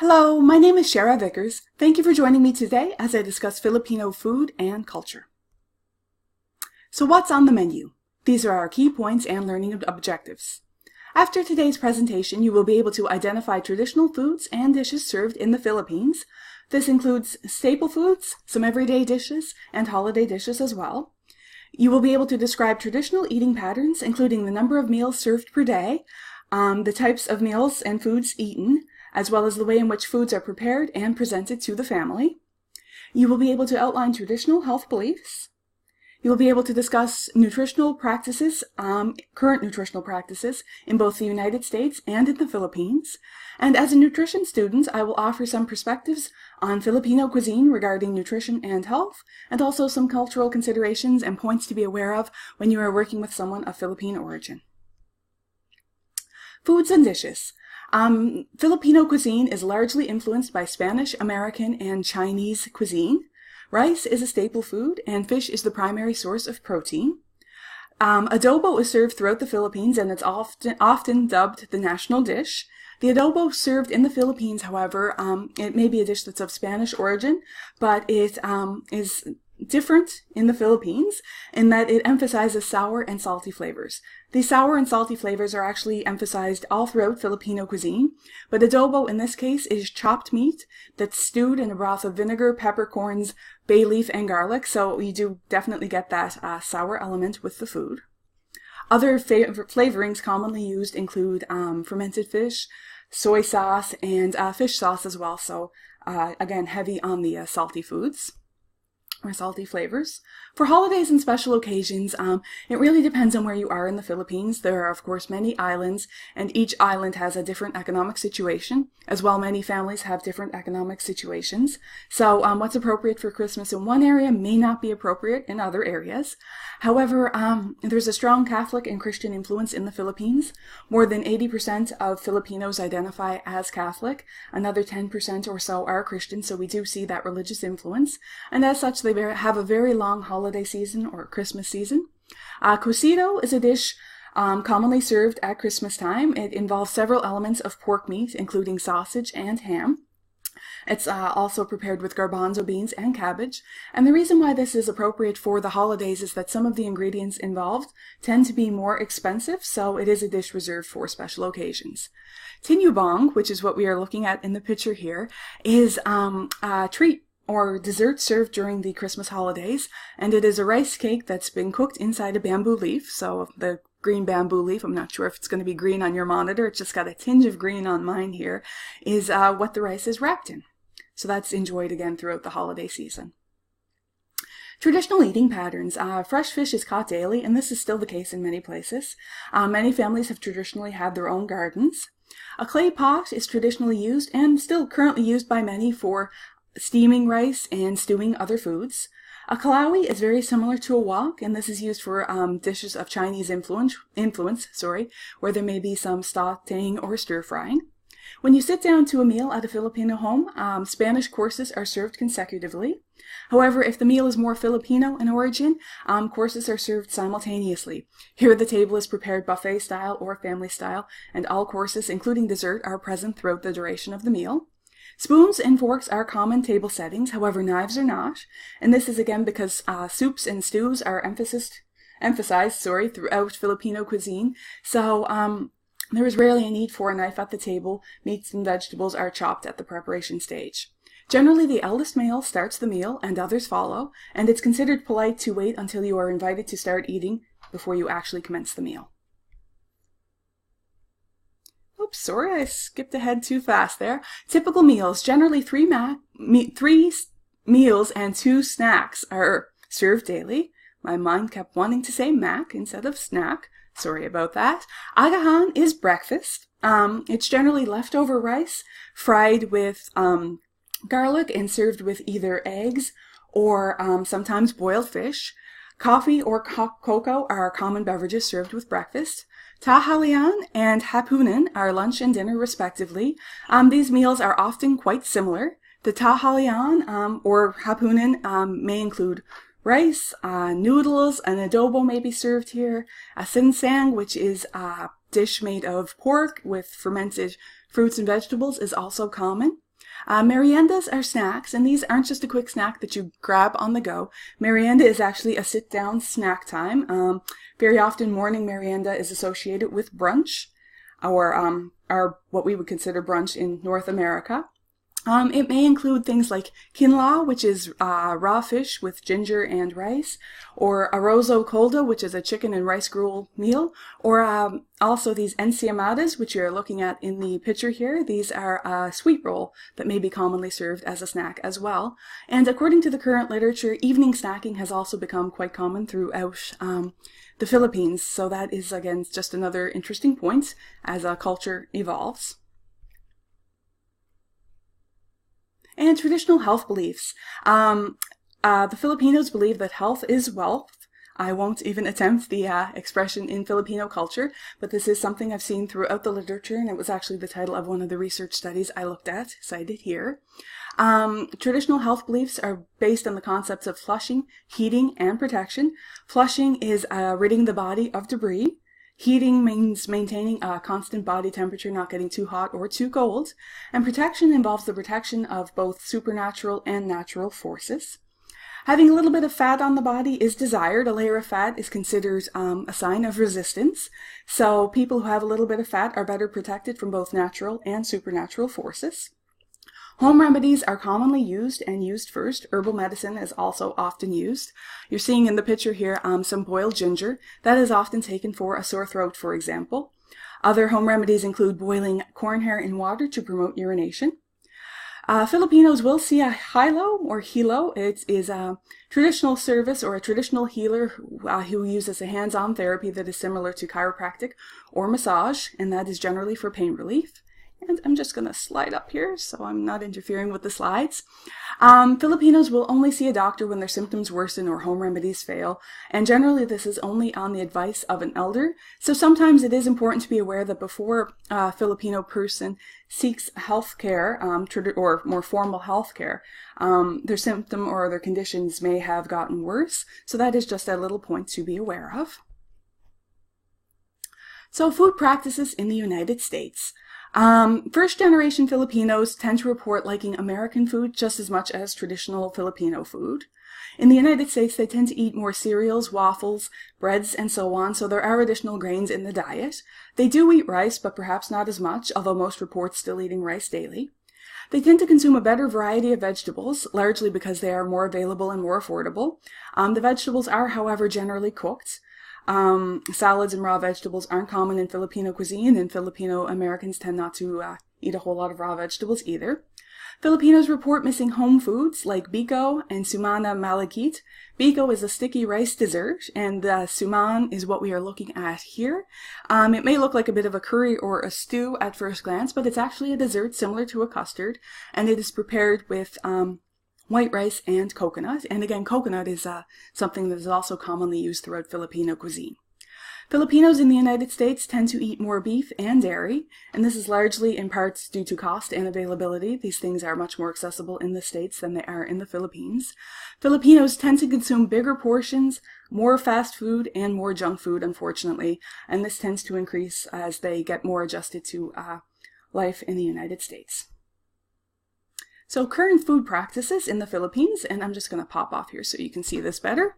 Hello, my name is Shara Vickers. Thank you for joining me today as I discuss Filipino food and culture. So what's on the menu? These are our key points and learning objectives. After today's presentation, you will be able to identify traditional foods and dishes served in the Philippines. This includes staple foods, some everyday dishes, and holiday dishes as well. You will be able to describe traditional eating patterns, including the number of meals served per day, the types of meals and foods eaten, as well as the way in which foods are prepared and presented to the family. You will be able to outline traditional health beliefs. You will be able to discuss nutritional practices, current nutritional practices in both the United States and in the Philippines. And as a nutrition student, I will offer some perspectives on Filipino cuisine regarding nutrition and health, and also some cultural considerations and points to be aware of when you are working with someone of Philippine origin. Foods and dishes. Filipino cuisine is largely influenced by Spanish, American, and Chinese cuisine. Rice is a staple food, and fish is the primary source of protein. Adobo is served throughout the Philippines, and it's often dubbed the national dish. The adobo served in the Philippines, however, it may be a dish that's of Spanish origin, but it is different in the Philippines in that it emphasizes sour and salty flavors. These sour and salty flavors are actually emphasized all throughout Filipino cuisine, but adobo in this case is chopped meat that's stewed in a broth of vinegar, peppercorns, bay leaf, and garlic, so you do definitely get that sour element with the food. Other flavorings commonly used include fermented fish, soy sauce, and fish sauce as well, so again, heavy on the salty foods or salty flavors. For holidays and special occasions, it really depends on where you are in the Philippines. There are, of course, many islands, and each island has a different economic situation. As well, many families have different economic situations. So what's appropriate for Christmas in one area may not be appropriate in other areas. However, there's a strong Catholic and Christian influence in the Philippines. More than 80% of Filipinos identify as Catholic. Another 10% or so are Christian, so we do see that religious influence. And as such, they have a very long holiday season or Christmas season. Cocido is a dish commonly served at Christmas time. It involves several elements of pork meat, including sausage and ham. It's also prepared with garbanzo beans and cabbage. And the reason why this is appropriate for the holidays is that some of the ingredients involved tend to be more expensive, so it is a dish reserved for special occasions. Tinubong, which is what we are looking at in the picture here, is a treat or dessert served during the Christmas holidays, and it is a rice cake that's been cooked inside a bamboo leaf. So the green bamboo leaf, I'm not sure if it's going to be green on your monitor, it's just got a tinge of green on mine here, is what the rice is wrapped in. So that's enjoyed again throughout the holiday season. Traditional eating patterns. Fresh fish is caught daily, and this is still the case in many places. Many families have traditionally had their own gardens. A clay pot is traditionally used and still currently used by many for steaming rice and stewing other foods. A kalawi is very similar to a wok, and this is used for dishes of Chinese influence, where there may be some sautéing or stir-frying. When you sit down to a meal at a Filipino home, Spanish courses are served consecutively. However, if the meal is more Filipino in origin, courses are served simultaneously. Here the table is prepared buffet style or family style, and all courses, including dessert, are present throughout the duration of the meal. Spoons and forks are common table settings, however knives are not, and this is again because soups and stews are emphasized throughout Filipino cuisine, so there is rarely a need for a knife at the table. Meats and vegetables are chopped at the preparation stage. Generally, the eldest male starts the meal and others follow, and it's considered polite to wait until you are invited to start eating before you actually commence the meal. Oops, sorry, I skipped ahead too fast there. Typical meals. Generally, three meals and 2 snacks are served daily. My mind kept wanting to say mac instead of snack. Sorry about that. Agahan is breakfast. It's generally leftover rice fried with garlic and served with either eggs or sometimes boiled fish. Coffee or cocoa are common beverages served with breakfast. Tahalian and hapunan are lunch and dinner respectively. These meals are often quite similar. The tahalian or hapunan may include rice, noodles, an adobo may be served here. A sinsang, which is a dish made of pork with fermented fruits and vegetables, is also common. Meriendas are snacks, and these aren't just a quick snack that you grab on the go. Merienda is actually a sit-down snack time. Very often morning merienda is associated with brunch, or what we would consider brunch in North America. It may include things like quinoa, which is raw fish with ginger and rice, or arrozo caldo, which is a chicken and rice gruel meal, or also these enciamadas, which you're looking at in the picture here. These are a sweet roll that may be commonly served as a snack as well. And according to the current literature, evening snacking has also become quite common throughout the Philippines. So that is, again, just another interesting point as a culture evolves. And traditional health beliefs. The Filipinos believe that health is wealth. I won't even attempt the expression in Filipino culture, but this is something I've seen throughout the literature, and it was actually the title of one of the research studies I looked at, cited here. Traditional health beliefs are based on the concepts of flushing, heating, and protection. Flushing is ridding the body of debris. Heating means maintaining a constant body temperature, not getting too hot or too cold. And protection involves the protection of both supernatural and natural forces. Having a little bit of fat on the body is desired. A layer of fat is considered a sign of resistance. So people who have a little bit of fat are better protected from both natural and supernatural forces. Home remedies are commonly used and used first. Herbal medicine is also often used. You're seeing in the picture here some boiled ginger. That is often taken for a sore throat, for example. Other home remedies include boiling corn hair in water to promote urination. Filipinos will see a hilo or hilo. It is a traditional service or a traditional healer who uses a hands-on therapy that is similar to chiropractic or massage, and that is generally for pain relief. And I'm just going to slide up here so I'm not interfering with the slides. Filipinos will only see a doctor when their symptoms worsen or home remedies fail, and generally this is only on the advice of an elder. So sometimes it is important to be aware that before a Filipino person seeks health care, or more formal health care, their symptom or their conditions may have gotten worse. So that is just a little point to be aware of. So food practices in the United States. First-generation Filipinos tend to report liking American food just as much as traditional Filipino food. In the United States, they tend to eat more cereals, waffles, breads, and so on, so there are additional grains in the diet. They do eat rice, but perhaps not as much, although most report still eating rice daily. They tend to consume a better variety of vegetables, largely because they are more available and more affordable. The vegetables are, however, generally cooked. Salads and raw vegetables aren't common in Filipino cuisine, and Filipino Americans tend not to eat a whole lot of raw vegetables either. Filipinos report missing home foods like biko and sumana malagkit. Biko is a sticky rice dessert, and suman is what we are looking at here. It may look like a bit of a curry or a stew at first glance, but it's actually a dessert similar to a custard, and it is prepared with white rice and coconut. And again, coconut is something that is also commonly used throughout Filipino cuisine. Filipinos in the United States tend to eat more beef and dairy, and this is largely in part due to cost and availability. These things are much more accessible in the States than they are in the Philippines. Filipinos tend to consume bigger portions, more fast food, and more junk food, unfortunately, and this tends to increase as they get more adjusted to life in the United States. So current food practices in the Philippines, and I'm just going to pop off here so you can see this better.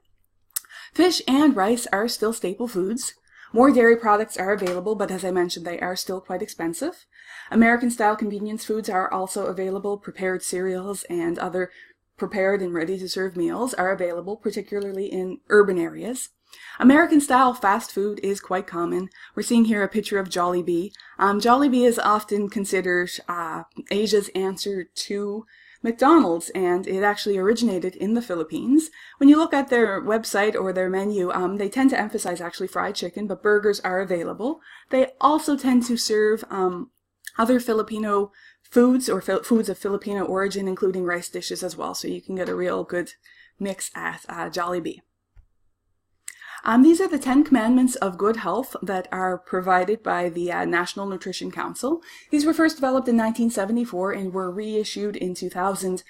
Fish and rice are still staple foods. More dairy products are available, but as I mentioned, they are still quite expensive. American-style convenience foods are also available. Prepared cereals and other prepared and ready-to-serve meals are available, particularly in urban areas. American-style fast food is quite common. We're seeing here a picture of Jollibee. Jollibee is often considered Asia's answer to McDonald's, and it actually originated in the Philippines. When you look at their website or their menu, they tend to emphasize actually fried chicken, but burgers are available. They also tend to serve other Filipino foods or foods of Filipino origin, including rice dishes as well, so you can get a real good mix at Jollibee. These are the 10 commandments of good health that are provided by the National Nutrition Council. These were first developed in 1974 and were reissued in 2000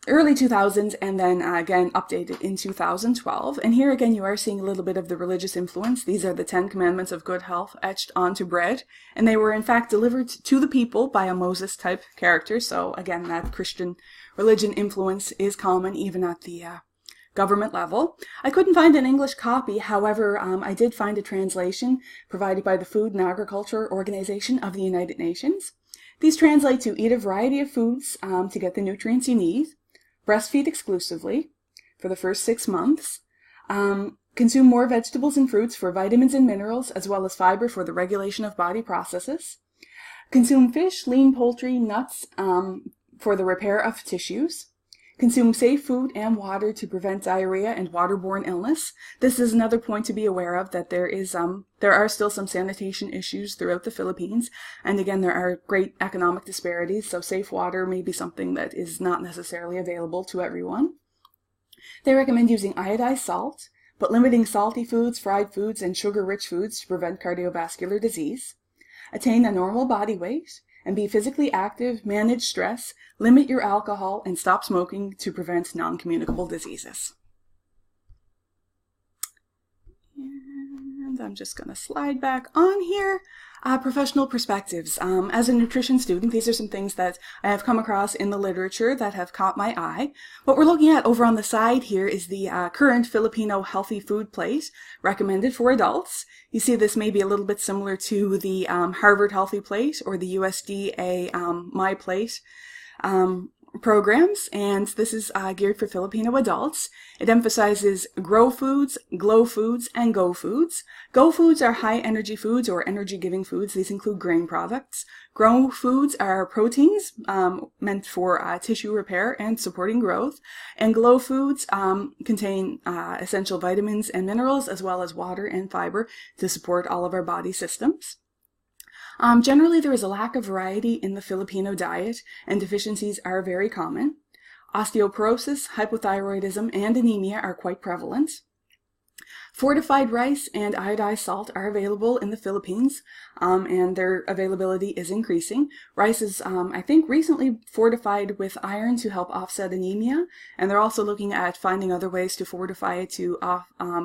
early 2000s, and then again updated in 2012. And here again you are seeing a little bit of the religious influence. These are the 10 Commandments of Good Health etched onto bread, and they were in fact delivered to the people by a Moses type character. So again, that Christian religion influence is common even at the government level. I couldn't find an English copy, however, I did find a translation provided by the Food and Agriculture Organization of the United Nations. These translate to: eat a variety of foods to get the nutrients you need, breastfeed exclusively for the first 6 months, consume more vegetables and fruits for vitamins and minerals, as well as fiber for the regulation of body processes, consume fish, lean poultry, nuts for the repair of tissues, consume safe food and water to prevent diarrhea and waterborne illness. This is another point to be aware of, that there are still some sanitation issues throughout the Philippines. And again, there are great economic disparities, so safe water may be something that is not necessarily available to everyone. They recommend using iodized salt, but limiting salty foods, fried foods, and sugar-rich foods to prevent cardiovascular disease. Attain a normal body weight, and be physically active, manage stress, limit your alcohol, and stop smoking to prevent non-communicable diseases. And I'm just going to slide back on here. Professional perspectives. As a nutrition student, these are some things that I have come across in the literature that have caught my eye. What we're looking at over on the side here is the current Filipino healthy food plate recommended for adults. You see this may be a little bit similar to the Harvard Healthy Plate or the USDA My Plate programs, and this is geared for Filipino adults. It emphasizes grow foods, glow foods, and go foods. Go foods are high energy foods or energy giving foods. These include grain products. Grow foods are proteins meant for tissue repair and supporting growth. And glow foods contain essential vitamins and minerals, as well as water and fiber to support all of our body systems. Generally, there is a lack of variety in the Filipino diet, and deficiencies are very common. Osteoporosis, hypothyroidism, and anemia are quite prevalent. Fortified rice and iodized salt are available in the Philippines, and their availability is increasing. Rice is, I think, recently fortified with iron to help offset anemia, and they're also looking at finding other ways to fortify it to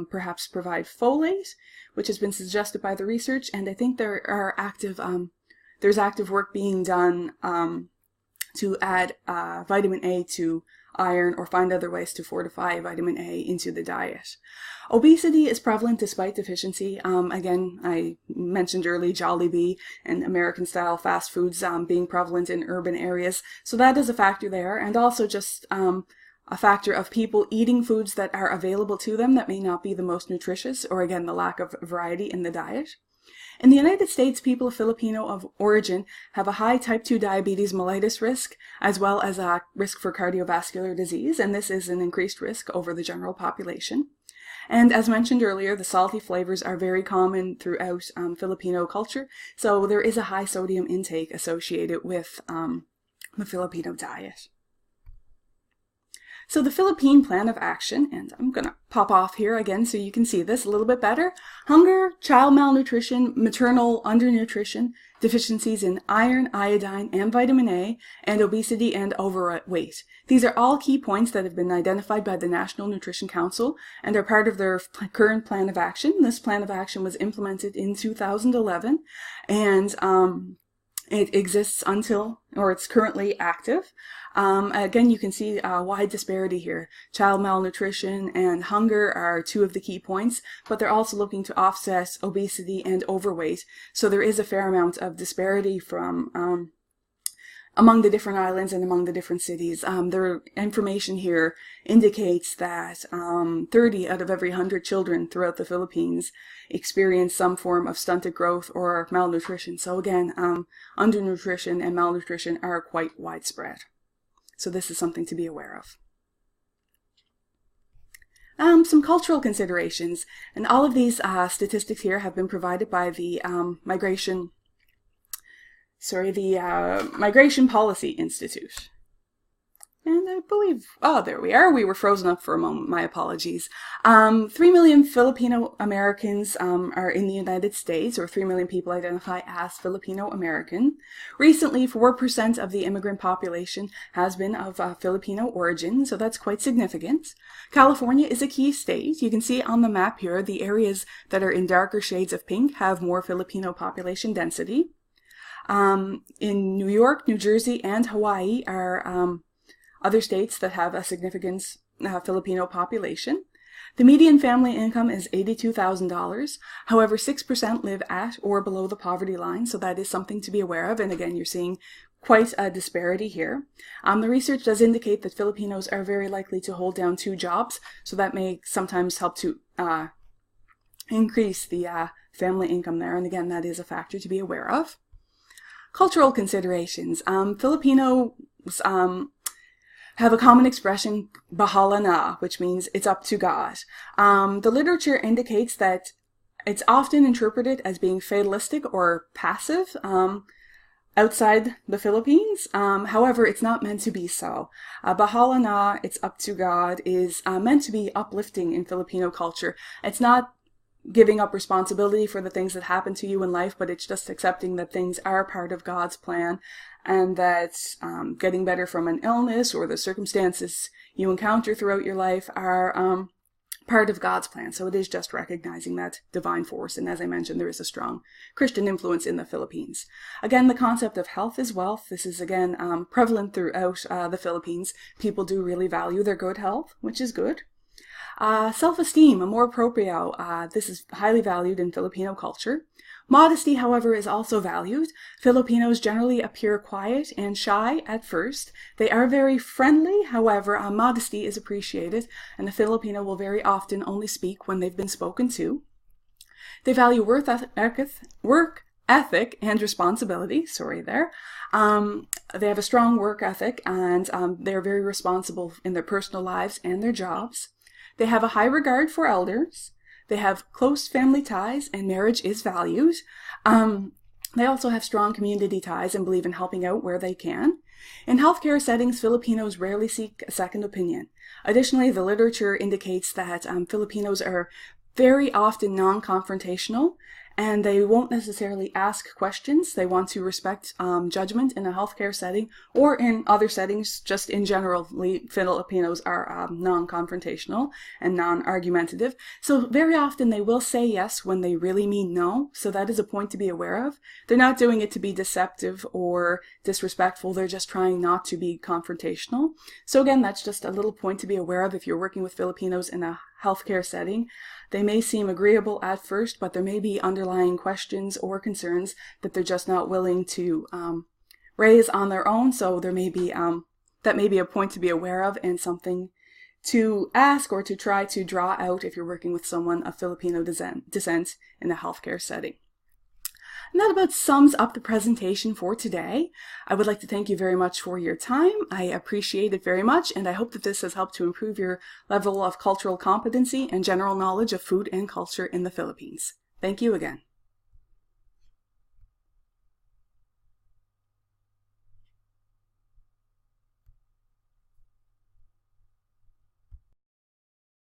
perhaps provide folate, which has been suggested by the research, and I think there's active work being done to add vitamin A to iron or find other ways to fortify vitamin A into the diet. Obesity is prevalent despite deficiency. Again, I mentioned early Jollibee and American-style fast foods being prevalent in urban areas, so that is a factor there, and also just a factor of people eating foods that are available to them that may not be the most nutritious, or again, the lack of variety in the diet. In the United States, people of Filipino origin have a high type 2 diabetes mellitus risk, as well as a risk for cardiovascular disease, and this is an increased risk over the general population. And as mentioned earlier, the salty flavors are very common throughout Filipino culture, so there is a high sodium intake associated with the Filipino diet. So the Philippine Plan of Action, and I'm going to pop off here again so you can see this a little bit better. Hunger, child malnutrition, maternal undernutrition, deficiencies in iron, iodine, and vitamin A, and obesity and overweight. These are all key points that have been identified by the National Nutrition Council and are part of their current plan of action. This plan of action was implemented in 2011, and it exists it's currently active. Again, you can see a wide disparity here. Child malnutrition and hunger are two of the key points, but they're also looking to offset obesity and overweight. So there is a fair amount of disparity from among the different islands and among the different cities. Their information here indicates that 30 out of every 100 children throughout the Philippines experience some form of stunted growth or malnutrition. So again, undernutrition and malnutrition are quite widespread. So this is something to be aware of. Some cultural considerations, and all of these statistics here have been provided by the Migration Policy Institute. And I believe, oh, there we are. We were frozen up for a moment. My apologies. 3 million Filipino Americans are in the United States, or 3 million people identify as Filipino American. Recently, 4% of the immigrant population has been of Filipino origin, so that's quite significant. California is a key state. You can see on the map here, the areas that are in darker shades of pink have more Filipino population density. In New York, New Jersey, and Hawaii are other states that have a significant Filipino population. The median family income is $82,000. However, 6% live at or below the poverty line, so that is something to be aware of. And again, you're seeing quite a disparity here. The research does indicate that Filipinos are very likely to hold down 2 jobs, so that may sometimes help to increase the family income there. And again, that is a factor to be aware of. Cultural considerations. Filipinos have a common expression, bahala na, which means it's up to God. The literature indicates that it's often interpreted as being fatalistic or passive outside the Philippines. However, it's not meant to be so. Bahala na, it's up to God, is meant to be uplifting in Filipino culture. It's not giving up responsibility for the things that happen to you in life, but it's just accepting that things are part of God's plan, and that getting better from an illness or the circumstances you encounter throughout your life are part of God's plan. So it is just recognizing that divine force. And as I mentioned, there is a strong Christian influence in the Philippines. Again, the concept of health is wealth. This is, again, prevalent throughout the Philippines. People do really value their good health, which is good. Self-esteem, amor proprio, this is highly valued in Filipino culture. Modesty, however, is also valued. Filipinos generally appear quiet and shy at first. They are very friendly, however, modesty is appreciated, and the Filipino will very often only speak when they've been spoken to. They value work ethic and responsibility. They have a strong work ethic, and they're very responsible in their personal lives and their jobs. They have a high regard for elders. They have close family ties, and marriage is valued. They also have strong community ties and believe in helping out where they can. In healthcare settings, Filipinos rarely seek a second opinion. Additionally, the literature indicates that Filipinos are very often non-confrontational, and they won't necessarily ask questions. They want to respect judgment in a healthcare setting or in other settings. Just in general, Filipinos are non-confrontational and non-argumentative. So very often they will say yes when they really mean no. So that is a point to be aware of. They're not doing it to be deceptive or disrespectful. They're just trying not to be confrontational. So again, that's just a little point to be aware of if you're working with Filipinos in a healthcare setting. They may seem agreeable at first, but there may be underlying questions or concerns that they're just not willing to raise on their own. So there may be that may be a point to be aware of and something to ask or to try to draw out if you're working with someone of Filipino descent in a healthcare setting. And that about sums up the presentation for today. I would like to thank you very much for your time. I appreciate it very much, and I hope that this has helped to improve your level of cultural competency and general knowledge of food and culture in the Philippines. Thank you again.